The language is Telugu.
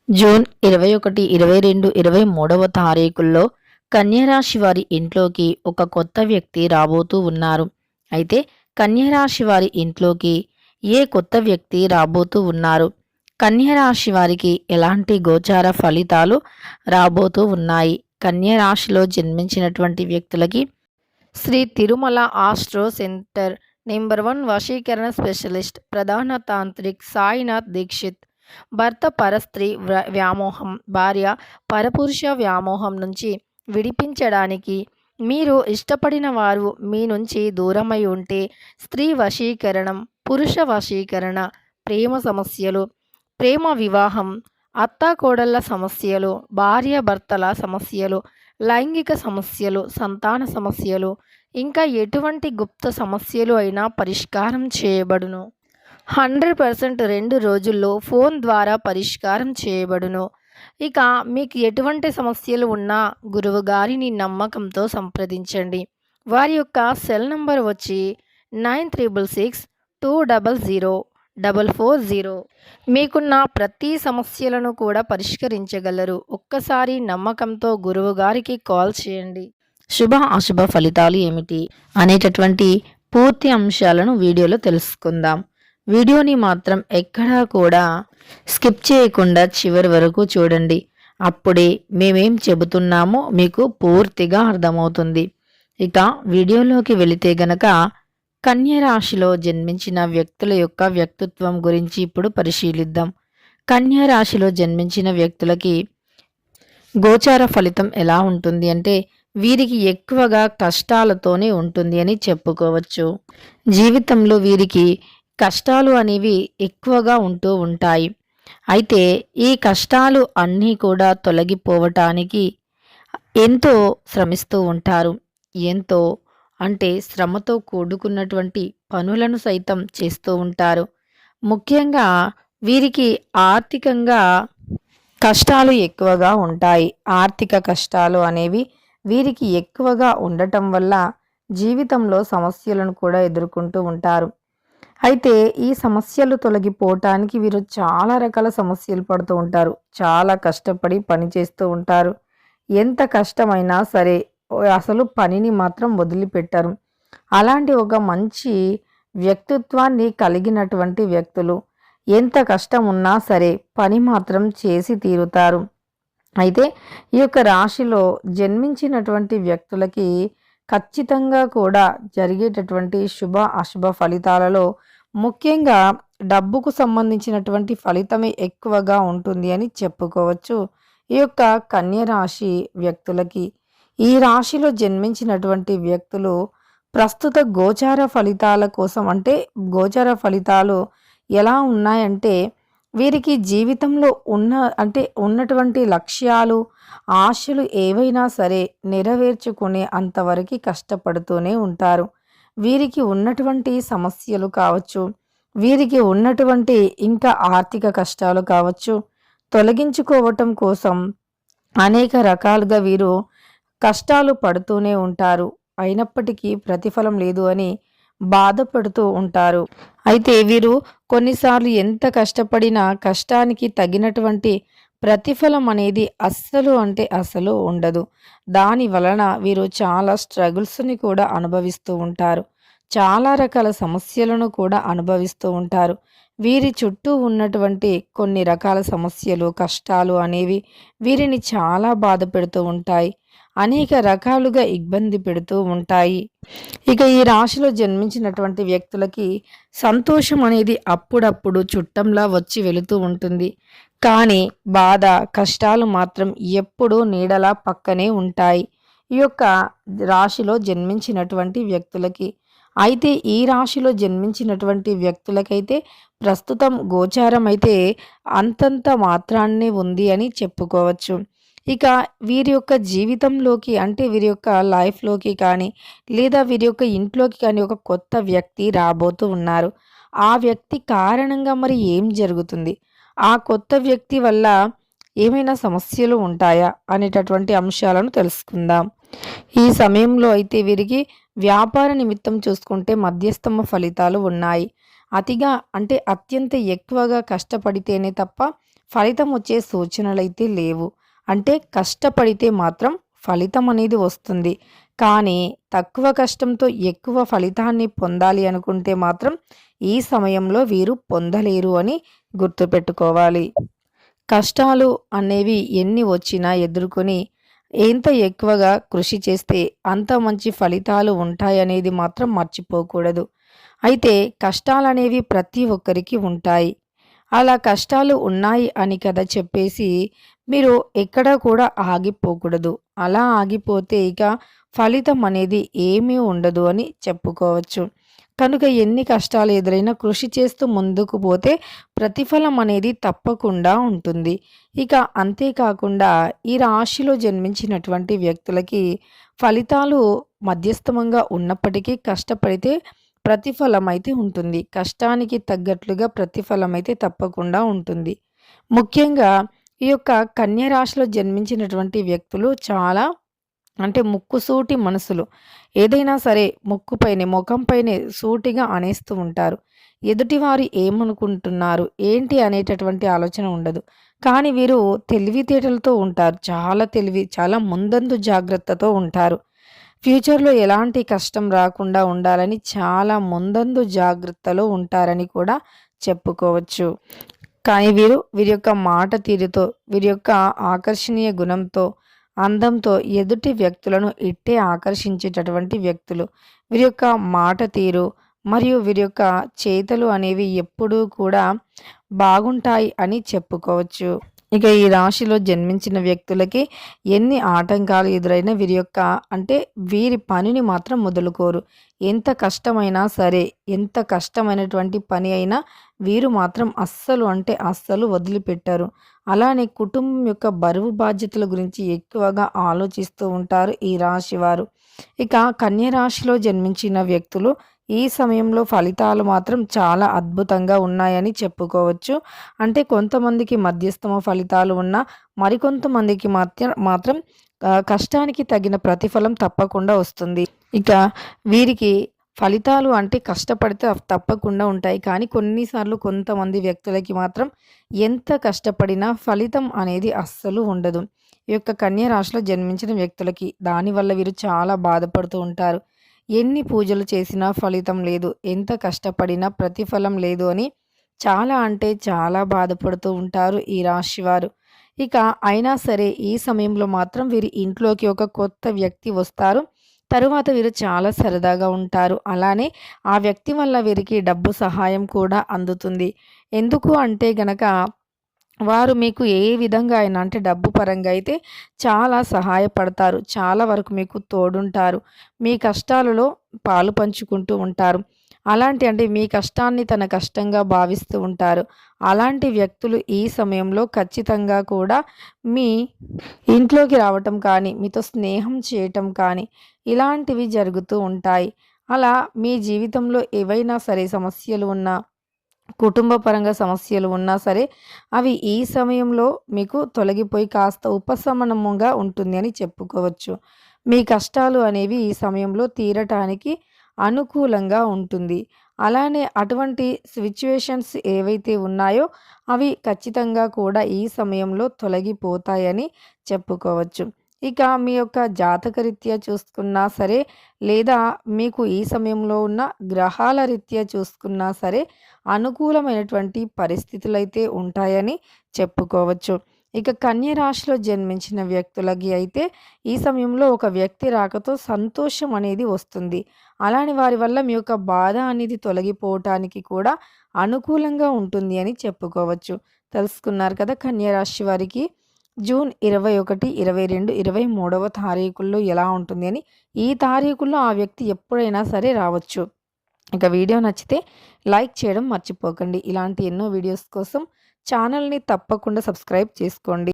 జూన్ 21, 22, 23వ తారీఖుల్లో కన్యరాశి వారి ఇంట్లోకి ఒక కొత్త వ్యక్తి రాబోతూ ఉన్నారు. అయితే కన్యరాశి వారి ఇంట్లోకి ఏ కొత్త వ్యక్తి రాబోతూ ఉన్నారు? కన్యరాశి వారికి ఎలాంటి గోచార ఫలితాలు రాబోతూ ఉన్నాయి? కన్యరాశిలో జన్మించినటువంటి వ్యక్తులకి Sri Tirumala astro centre number 1 వశీకరణ స్పెషలిస్ట్ ప్రధాన తాంత్రిక్ సాయినాథ్ దీక్షిత్ భర్త పరస్త్రీ వ్యామోహం, భార్య పరపురుష వ్యామోహం నుంచి విడిపించడానికి, మీరు ఇష్టపడిన వారు మీ నుంచి దూరమై ఉంటే స్త్రీ వశీకరణం, పురుష వశీకరణ, ప్రేమ సమస్యలు, ప్రేమ వివాహం, అత్తాకోడళ్ల సమస్యలు, భార్య భర్తల సమస్యలు, లైంగిక సమస్యలు, సంతాన సమస్యలు, ఇంకా ఎటువంటి గుప్త సమస్యలు అయినా పరిష్కారం చేయబడును. 100% 2 రోజుల్లో ఫోన్ ద్వారా పరిష్కారం చేయబడును. ఇక మీకు ఎటువంటి సమస్యలు ఉన్నా గురువు గారిని నమ్మకంతో సంప్రదించండి. వారి యొక్క సెల్ నంబర్ వచ్చి 9366200440. మీకున్న ప్రతి సమస్యలను కూడా పరిష్కరించగలరు. ఒక్కసారి నమ్మకంతో గురువు గారికి కాల్ చేయండి. శుభ అశుభ ఫలితాలు ఏమిటి అనేటటువంటి పూర్తి అంశాలను వీడియోలో తెలుసుకుందాం. వీడియోని మాత్రం ఎక్కడా కూడా స్కిప్ చేయకుండా చివరి వరకు చూడండి. అప్పుడే మేమేం చెబుతున్నామో మీకు పూర్తిగా అర్థమవుతుంది. ఇక వీడియోలోకి వెళితే గనక కన్యరాశిలో జన్మించిన వ్యక్తుల యొక్క వ్యక్తిత్వం గురించి ఇప్పుడు పరిశీలిద్దాం. కన్యరాశిలో జన్మించిన వ్యక్తులకి గోచార ఫలితం ఎలా ఉంటుంది అంటే, వీరికి ఎక్కువగా కష్టాలతోనే ఉంటుంది అని చెప్పుకోవచ్చు. జీవితంలో వీరికి కష్టాలు అనేవి ఎక్కువగా ఉంటూ ఉంటాయి. అయితే ఈ కష్టాలు అన్నీ కూడా తొలగిపోవటానికి ఎంతో శ్రమిస్తూ ఉంటారు. ఎంతో అంటే శ్రమతో కూడుకున్నటువంటి పనులను సైతం చేస్తూ ఉంటారు. ముఖ్యంగా వీరికి ఆర్థికంగా కష్టాలు ఎక్కువగా ఉంటాయి. ఆర్థిక కష్టాలు అనేవి వీరికి ఎక్కువగా ఉండటం వల్ల జీవితంలో సమస్యలను కూడా ఎదుర్కొంటూ ఉంటారు. అయితే ఈ సమస్యలు తొలగిపోవటానికి వీరు చాలా రకాల సమస్యలు పడుతూ ఉంటారు. చాలా కష్టపడి పని చేస్తూ ఉంటారు. ఎంత కష్టమైనా సరే అసలు పనిని మాత్రం వదిలిపెట్టరు. అలాంటి ఒక మంచి వ్యక్తిత్వాన్ని కలిగినటువంటి వ్యక్తులు ఎంత కష్టం ఉన్నా సరే పని మాత్రం చేసి తీరుతారు. అయితే ఈ యొక్క రాశిలో జన్మించినటువంటి వ్యక్తులకి ఖచ్చితంగా కూడా జరిగేటటువంటి శుభ అశుభ ఫలితాలలో ముఖ్యంగా డబ్బుకు సంబంధించినటువంటి ఫలితమే ఎక్కువగా ఉంటుంది అని చెప్పుకోవచ్చు. ఈ యొక్క కన్య రాశి వ్యక్తులకి, ఈ రాశిలో జన్మించినటువంటి వ్యక్తులు ప్రస్తుత గోచార ఫలితాల కోసం అంటే గోచార ఫలితాలు ఎలా ఉన్నాయంటే, వీరికి జీవితంలో ఉన్నటువంటి లక్ష్యాలు, ఆశలు ఏవైనా సరే నెరవేర్చుకునే అంతవరకు కష్టపడుతూనే ఉంటారు. వీరికి ఉన్నటువంటి సమస్యలు కావచ్చు, వీరికి ఉన్నటువంటి ఇంకా ఆర్థిక కష్టాలు కావచ్చు, తొలగించుకోవటం కోసం అనేక రకాలుగా వీరు కష్టాలు పడుతూనే ఉంటారు. అయినప్పటికీ ప్రతిఫలం లేదు అని బాధపడుతూ ఉంటారు. అయితే వీరు కొన్నిసార్లు ఎంత కష్టపడినా కష్టానికి తగినటువంటి ప్రతిఫలం అనేది అస్సలు ఉండదు. దాని వలన వీరు చాలా స్ట్రగుల్స్ని కూడా అనుభవిస్తూ ఉంటారు. చాలా రకాల సమస్యలను కూడా అనుభవిస్తూ ఉంటారు. వీరి చుట్టూ ఉన్నటువంటి కొన్ని రకాల సమస్యలు, కష్టాలు అనేవి వీరిని చాలా బాధ పెడుతూ ఉంటాయి. అనేక రకాలుగా ఇబ్బంది పెడుతూ ఉంటాయి. ఇక ఈ రాశిలో జన్మించినటువంటి వ్యక్తులకి సంతోషం అనేది అప్పుడప్పుడు చుట్టంలా వచ్చి వెళుతూ ఉంటుంది. కానీ బాధ, కష్టాలు మాత్రం ఎప్పుడూ నీడలా పక్కనే ఉంటాయి ఈ యొక్క రాశిలో జన్మించినటువంటి వ్యక్తులకి. అయితే ఈ రాశిలో జన్మించినటువంటి వ్యక్తులకైతే ప్రస్తుతం గోచారం అయితే అంతంత మాత్రాన్నే ఉంది అని చెప్పుకోవచ్చు. ఇక వీరి యొక్క జీవితంలోకి అంటే వీరి యొక్క లైఫ్లోకి కానీ లేదా వీరి యొక్క ఇంట్లోకి కానీ ఒక కొత్త వ్యక్తి రాబోతూ ఉన్నారు. ఆ వ్యక్తి కారణంగా మరి ఏం జరుగుతుంది, ఆ కొత్త వ్యక్తి వల్ల ఏమైనా సమస్యలు ఉంటాయా అనేటటువంటి అంశాలను తెలుసుకుందాం. ఈ సమయంలో అయితే వీరికి వ్యాపార నిమిత్తం చూసుకుంటే మధ్యస్థమ ఫలితాలు ఉన్నాయి. అతిగా అంటే అత్యంత ఎక్కువగా కష్టపడితేనే తప్ప ఫలితం వచ్చే సూచనలైతే లేవు. అంటే కష్టపడితే మాత్రం ఫలితం అనేది వస్తుంది. కానీ తక్కువ కష్టంతో ఎక్కువ ఫలితాన్ని పొందాలి అనుకుంటే మాత్రం ఈ సమయంలో వీరు పొందలేరు అని గుర్తుపెట్టుకోవాలి. కష్టాలు అనేవి ఎన్ని వచ్చినా ఎదుర్కొని ఎంత ఎక్కువగా కృషి చేస్తే అంత మంచి ఫలితాలు ఉంటాయనేది మాత్రం మర్చిపోకూడదు. అయితే కష్టాలనేవి ప్రతి ఒక్కరికి ఉంటాయి. అలా కష్టాలు ఉన్నాయి అని కదా చెప్పేసి మీరు ఎక్కడా కూడా ఆగిపోకూడదు. అలా ఆగిపోతే ఇక ఫలితం అనేది ఏమీ ఉండదు అని చెప్పుకోవచ్చు. కనుక ఎన్ని కష్టాలు ఎదురైనా కృషి చేస్తూ ముందుకు పోతే ప్రతిఫలం అనేది తప్పకుండా ఉంటుంది. ఇక అంతేకాకుండా ఈ రాశిలో జన్మించినటువంటి వ్యక్తులకి ఫలితాలు మధ్యస్థమంగా ఉన్నప్పటికీ కష్టపడితే ప్రతిఫలం అయితే ఉంటుంది. కష్టానికి తగ్గట్లుగా ప్రతిఫలం అయితే తప్పకుండా ఉంటుంది. ముఖ్యంగా ఈ యొక్క కన్య రాశిలో జన్మించినటువంటి వ్యక్తులు చాలా అంటే ముక్కుసూటి మనసులు. ఏదైనా సరే ముఖంపైనే సూటిగా అనేస్తూ ఉంటారు. ఎదుటివారు ఏమనుకుంటున్నారు, ఏంటి అనేటటువంటి ఆలోచన ఉండదు. కానీ వీరు తెలివితేటలతో ఉంటారు. చాలా ముందందు జాగ్రత్తతో ఉంటారు. ఫ్యూచర్‌లో ఎలాంటి కష్టం రాకుండా ఉండాలని చాలా ముందందు జాగ్రత్తలో ఉంటారని కూడా చెప్పుకోవచ్చు. కానీ వీరి యొక్క మాట తీరుతో, వీరి యొక్క ఆకర్షణీయ గుణంతో, అందంతో ఎదుటి వ్యక్తులను ఇట్టే ఆకర్షించేటటువంటి వ్యక్తులు. వీరి యొక్క మాట తీరు మరియు వీరి యొక్క చేతలు అనేవి ఎప్పుడూ కూడా బాగుంటాయి అని చెప్పుకోవచ్చు. ఇక ఈ రాశిలో జన్మించిన వ్యక్తులకి ఎన్ని ఆటంకాలు ఎదురైనా వీరి పనిని మాత్రం మొదలుకోరు. ఎంత కష్టమైనా సరే, ఎంత కష్టమైనటువంటి పని అయినా వీరు మాత్రం అస్సలు వదిలిపెట్టరు. అలానే కుటుంబం యొక్క బరువు బాధ్యతల గురించి ఎక్కువగా ఆలోచిస్తూ ఉంటారు ఈ రాశి వారు. ఇక కన్య రాశిలో జన్మించిన వ్యక్తులు ఈ సమయంలో ఫలితాలు మాత్రం చాలా అద్భుతంగా ఉన్నాయని చెప్పుకోవచ్చు. అంటే కొంతమందికి మధ్యస్థమ ఫలితాలు ఉన్నా మరికొంతమందికి మాత్రం కష్టానికి తగిన ప్రతిఫలం తప్పకుండా వస్తుంది. ఇక వీరికి ఫలితాలు అంటే కష్టపడితే తప్పకుండా ఉంటాయి. కానీ కొన్నిసార్లు కొంతమంది వ్యక్తులకి మాత్రం ఎంత కష్టపడినా ఫలితం అనేది అస్సలు ఉండదు. ఈ యొక్క కన్య రాశిలో జన్మించిన వ్యక్తులకి దానివల్ల వీరు చాలా బాధపడుతూ ఉంటారు. ఎన్ని పూజలు చేసినా ఫలితం లేదు, ఎంత కష్టపడినా ప్రతిఫలం లేదు అని చాలా బాధపడుతూ ఉంటారు ఈ రాశివారు. ఇక అయినా సరే ఈ సమయంలో మాత్రం వీరి ఇంట్లోకి ఒక కొత్త వ్యక్తి వస్తారు. తరువాత వీరు చాలా సరదాగా ఉంటారు. అలానే ఆ వ్యక్తి వల్ల వీరికి డబ్బు సహాయం కూడా అందుతుంది. ఎందుకు అంటే గనక వారు మీకు ఏ విధంగా అయినా అంటే డబ్బు పరంగా అయితే చాలా సహాయపడతారు. చాలా వరకు మీకు తోడుంటారు. మీ కష్టాలలో పాలు పంచుకుంటూ ఉంటారు. మీ కష్టాన్ని తన కష్టంగా భావిస్తూ ఉంటారు. అలాంటి వ్యక్తులు ఈ సమయంలో ఖచ్చితంగా కూడా మీ ఇంట్లోకి రావటం కానీ, మీతో స్నేహం చేయటం కానీ ఇలాంటివి జరుగుతూ ఉంటాయి. అలా మీ జీవితంలో ఏవైనా సరే సమస్యలు ఉన్నా, కుటుంబ పరంగా సమస్యలు ఉన్నా సరే అవి ఈ సమయంలో మీకు తొలగిపోయి కాస్త ఉపశమనముగా ఉంటుంది అని చెప్పుకోవచ్చు. మీ కష్టాలు అనేవి ఈ సమయంలో తీరటానికి అనుకూలంగా ఉంటుంది. అలానే అటువంటి సిట్యుయేషన్స్ ఏవైతే ఉన్నాయో అవి ఖచ్చితంగా కూడా ఈ సమయంలో తొలగిపోతాయని చెప్పుకోవచ్చు. ఇక మీ యొక్క జాతకరీత్యా చూసుకున్నా సరే, లేదా మీకు ఈ సమయంలో ఉన్న గ్రహాల రీత్యా చూసుకున్నా సరే అనుకూలమైనటువంటి పరిస్థితులైతే ఉంటాయని చెప్పుకోవచ్చు. ఇక కన్య రాశిలో జన్మించిన వ్యక్తులకి అయితే ఈ సమయంలో ఒక వ్యక్తి రాకతో సంతోషం అనేది వస్తుంది. అలానే వారి వల్ల మీ యొక్క బాధ అనేది తొలగిపోవటానికి కూడా అనుకూలంగా ఉంటుంది అని చెప్పుకోవచ్చు. తెలుసుకున్నారు కదా కన్య రాశి వారికి జూన్ 21, 22, 23వ తారీఖుల్లో ఎలా ఉంటుంది అని. ఈ తారీఖుల్లో ఆ వ్యక్తి ఎప్పుడైనా సరే రావచ్చు. ఇక వీడియో నచ్చితే లైక్ చేయడం మర్చిపోకండి. ఇలాంటి ఎన్నో వీడియోస్ కోసం ఛానల్ని తప్పకుండా సబ్స్క్రైబ్ చేసుకోండి.